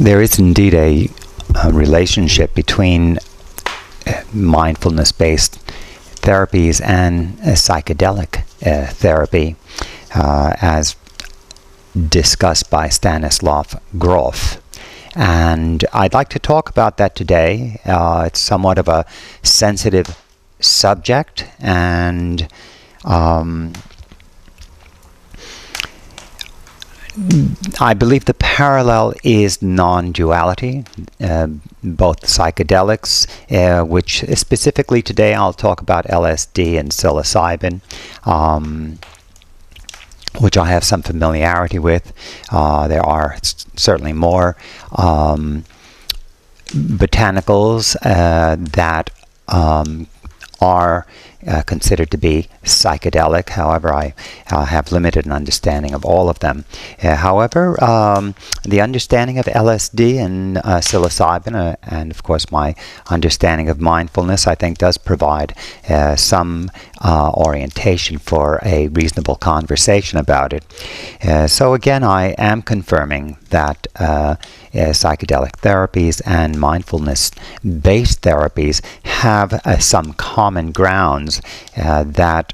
There is indeed a relationship between mindfulness-based therapies and psychedelic therapy, as discussed by Stanislav Grof. And I'd like to talk about that today. It's somewhat of a sensitive subject, and I believe the parallel is non-duality. Both psychedelics, which specifically today I'll talk about LSD and psilocybin, which I have some familiarity with. There are certainly more botanicals that are considered to be psychedelic. However, I have limited understanding of all of them. However, the understanding of LSD and psilocybin, and of course my understanding of mindfulness, I think does provide some orientation for a reasonable conversation about it. So again, I am confirming that psychedelic therapies and mindfulness-based therapies have some common grounds that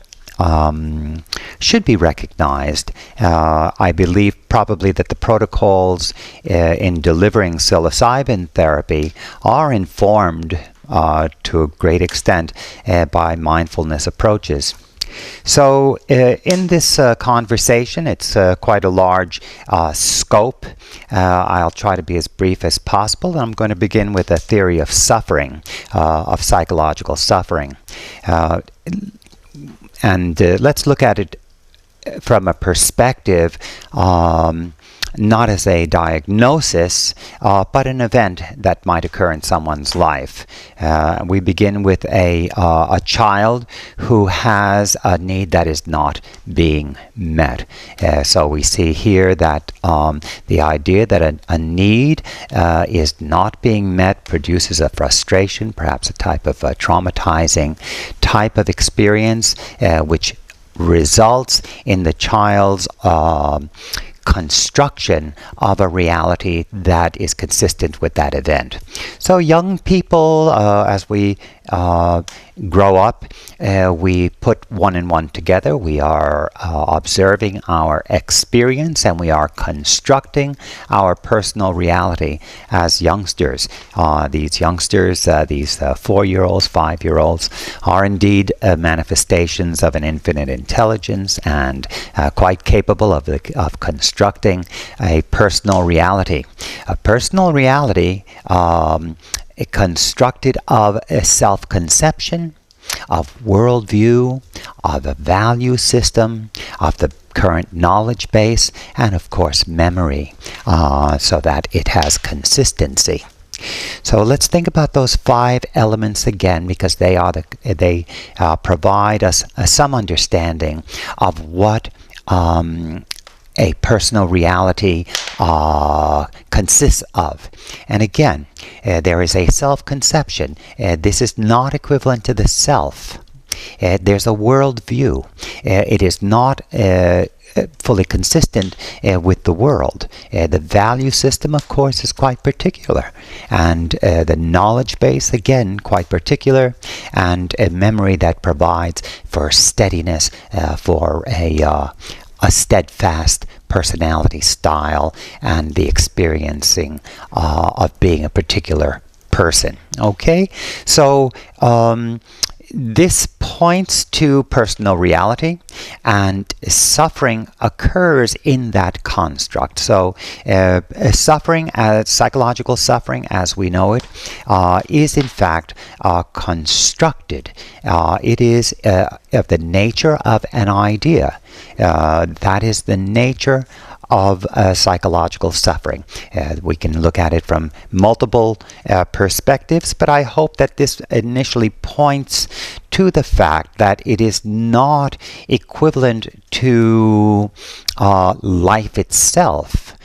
should be recognized. I believe probably that the protocols in delivering psilocybin therapy are informed to a great extent by mindfulness approaches. So in this conversation, it's quite a large scope. I'll try to be as brief as possible. I'm going to begin with a theory of suffering, of psychological suffering. And let's look at it from a perspective not as a diagnosis, but an event that might occur in someone's life. We begin with a child who has a need that is not being met. So we see here that the idea that a need is not being met produces a frustration, perhaps a type of traumatizing type of experience, which results in the child's construction of a reality that is consistent with that event. So young people, as we grow up, we put one and one together. We are observing our experience, and we are constructing our personal reality as youngsters. These youngsters, these 4-year-olds, 5-year-olds, are indeed manifestations of an infinite intelligence and quite capable of constructing a personal reality. A personal reality constructed of a self-conception, of worldview, of a value system, of the current knowledge base, and of course memory, so that it has consistency. So let's think about those 5 elements again, because they provide us some understanding of what a personal reality consists of. And again, there is a self-conception. This is not equivalent to the self. There's a worldview. It is not fully consistent with the world. The value system, of course, is quite particular, and the knowledge base, again, quite particular, and a memory that provides for steadiness, for a steadfast personality style, and the experiencing of being a particular person. Okay, so this points to personal reality, and suffering occurs in that construct. So suffering, psychological suffering as we know it, is in fact constructed. It is of the nature of an idea. That is the nature of psychological suffering. We can look at it from multiple perspectives, but I hope that this initially points to the fact that it is not equivalent to life itself.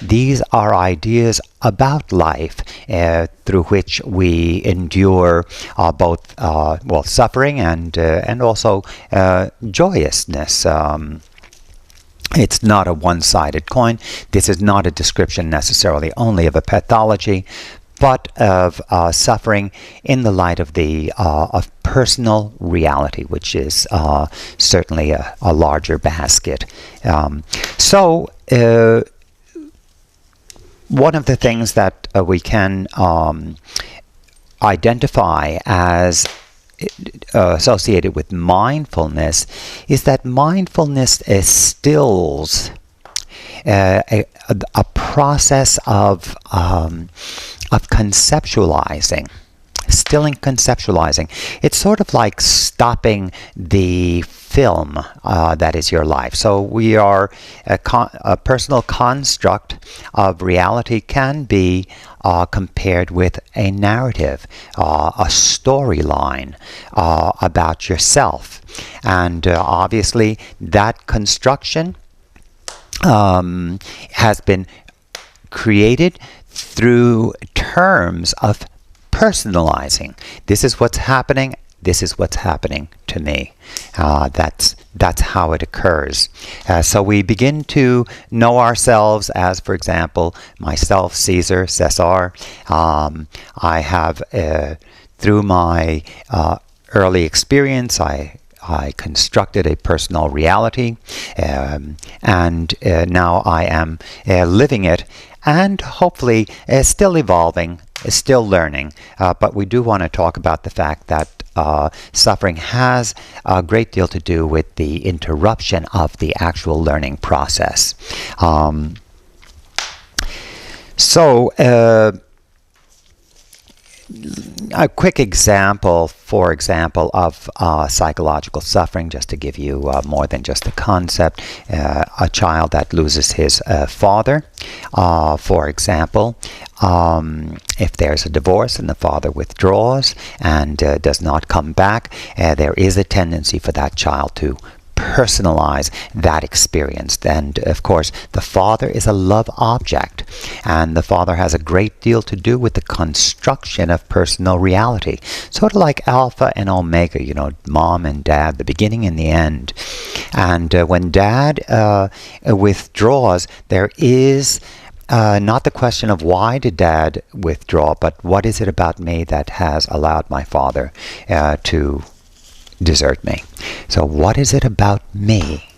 These are ideas about life through which we endure both suffering and also joyousness. It's not a one-sided coin. This is not a description necessarily only of a pathology, but of suffering in the light of the of personal reality, which is certainly a larger basket. So one of the things that we can identify as associated with mindfulness is that mindfulness stills a process of conceptualizing, conceptualizing. It's sort of like stopping the film that is your life. So we are a personal construct of reality can be compared with a narrative, a storyline about yourself. And obviously that construction has been created through terms of personalizing. This is what's happening. This is what's happening to me. That's how it occurs. So we begin to know ourselves as, for example, myself, Cesar. I have, through my early experience, I constructed a personal reality, and now I am living it, and hopefully still evolving, still learning. But we do want to talk about the fact that suffering has a great deal to do with the interruption of the actual learning process. A quick example, for example, of psychological suffering, just to give you more than just a concept. A child that loses his father, for example, if there's a divorce and the father withdraws and does not come back, there is a tendency for that child to personalize that experience. And of course, the father is a love object, and the father has a great deal to do with the construction of personal reality. Sort of like alpha and omega, you know, mom and dad, the beginning and the end. And when dad withdraws, there is not the question of why did dad withdraw, but what is it about me that has allowed my father to desert me? So what is it about me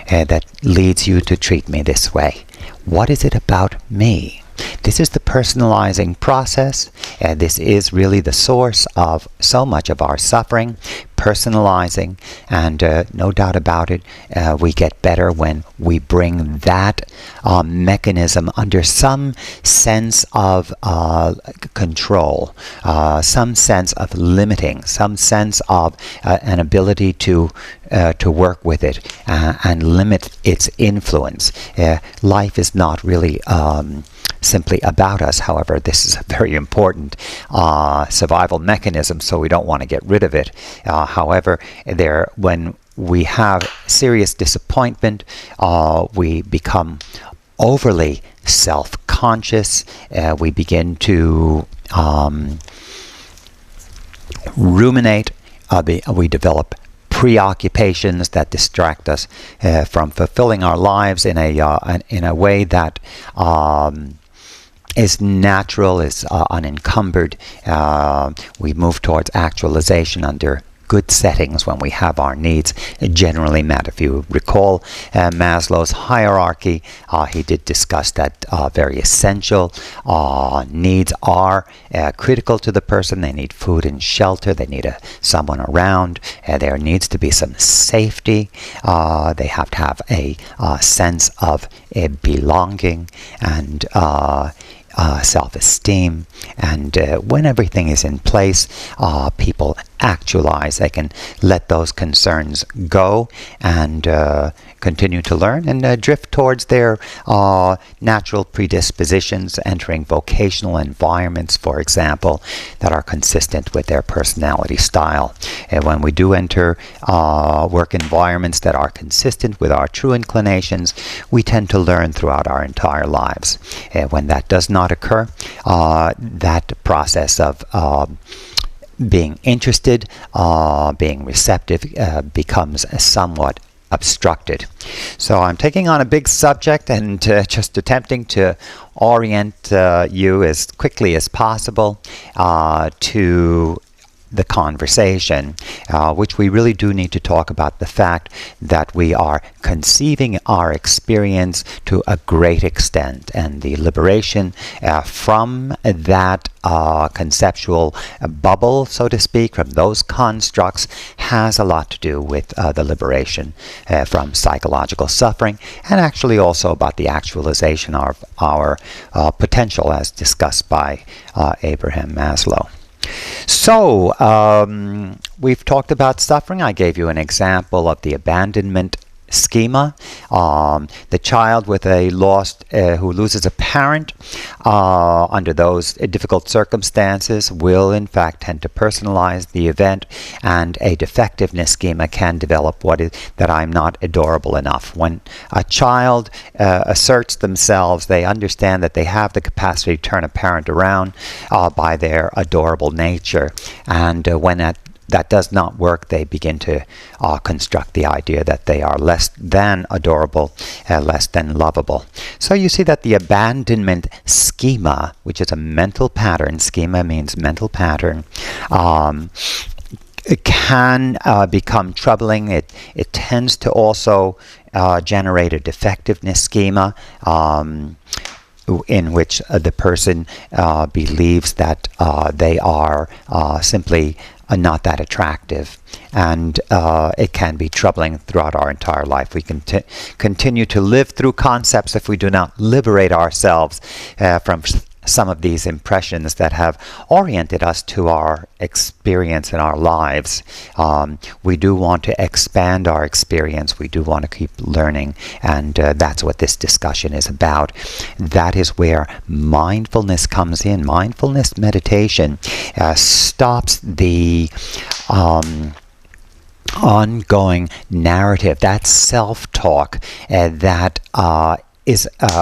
that leads you to treat me this way? What is it about me? This is the personalizing process. This is really the source of so much of our suffering, personalizing, and no doubt about it, we get better when we bring that mechanism under some sense of control, some sense of limiting, some sense of an ability to work with it and limit its influence. Life is not really simply about us. However, this is a very important survival mechanism, so we don't want to get rid of it. However, when we have serious disappointment, we become overly self-conscious. We begin to ruminate. We develop preoccupations that distract us from fulfilling our lives in a way that is natural, is unencumbered. We move towards actualization under good settings when we have our needs generally met. If you recall Maslow's hierarchy, he did discuss that very essential needs are critical to the person. They need food and shelter. They need someone around. There needs to be some safety. They have to have a sense of belonging and self-esteem. And when everything is in place, people actualize. They can let those concerns go and continue to learn and drift towards their natural predispositions, entering vocational environments, for example, that are consistent with their personality style. And when we do enter work environments that are consistent with our true inclinations, we tend to learn throughout our entire lives. When that does not occur, that process of being interested, being receptive becomes somewhat obstructed. So I'm taking on a big subject and just attempting to orient you as quickly as possible to the conversation, which we really do need to talk about the fact that we are conceiving our experience to a great extent, and the liberation from that conceptual bubble, so to speak, from those constructs, has a lot to do with the liberation from psychological suffering, and actually also about the actualization of our potential as discussed by Abraham Maslow. So, we've talked about suffering. I gave you an example of the abandonment schema. The child with a who loses a parent under those difficult circumstances will in fact tend to personalize the event, and a defectiveness schema can develop that I'm not adorable enough. When a child asserts themselves, they understand that they have the capacity to turn a parent around by their adorable nature, and when that does not work, they begin to construct the idea that they are less than adorable, less than lovable. So you see that the abandonment schema, which is a mental pattern, schema means mental pattern, it can become troubling. It tends to also generate a defectiveness schema, in which the person believes that they are simply not that attractive, and it can be troubling throughout our entire life. We can continue to live through concepts if we do not liberate ourselves from some of these impressions that have oriented us to our experience in our lives. We do want to expand our experience. We do want to keep learning, and that's what this discussion is about. That is where mindfulness comes in. Mindfulness meditation stops the ongoing narrative, that self-talk that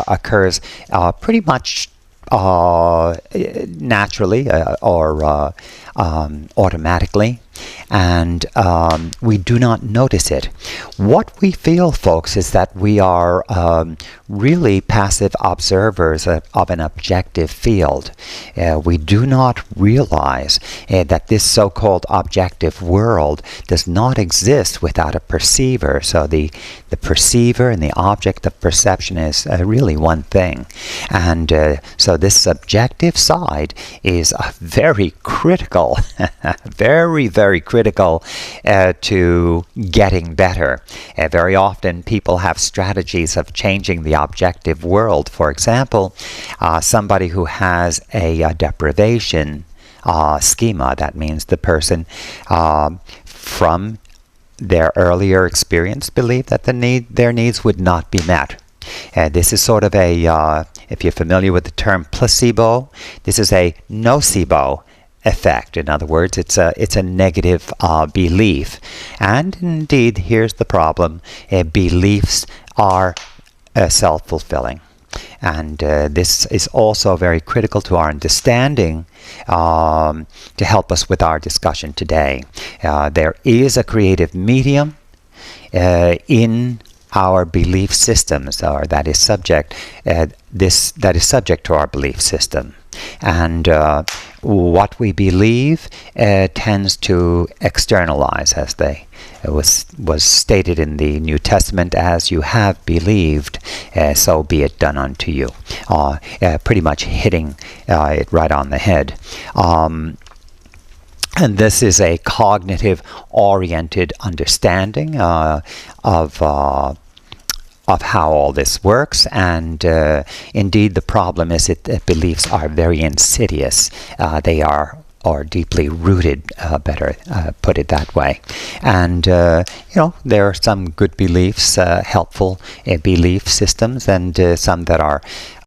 occurs pretty much naturally or automatically, and we do not notice it. What we feel, folks, is that we are really passive observers of an objective field. We do not realize that this so-called objective world does not exist without a perceiver. So the perceiver and the object of perception is really one thing. And so this subjective side is very critical, very, very critical to getting better. Very often people have strategies of changing the objective world. For example, somebody who has a deprivation schema, that means the person from their earlier experience believed that their needs would not be met. This is sort of a, if you're familiar with the term placebo, this is a nocebo effect. In other words, it's a negative belief. And indeed, here's the problem. Beliefs are self-fulfilling. And this is also very critical to our understanding to help us with our discussion today. There is a creative medium in our belief systems, or that is subject to our belief system. And what we believe tends to externalize, as was stated in the New Testament, as you have believed, so be it done unto you. Pretty much hitting it right on the head. And this is a cognitive-oriented understanding of how all this works, and indeed the problem is that beliefs are very insidious. They are deeply rooted, better put it that way. And there are some good beliefs, helpful belief systems, and some that are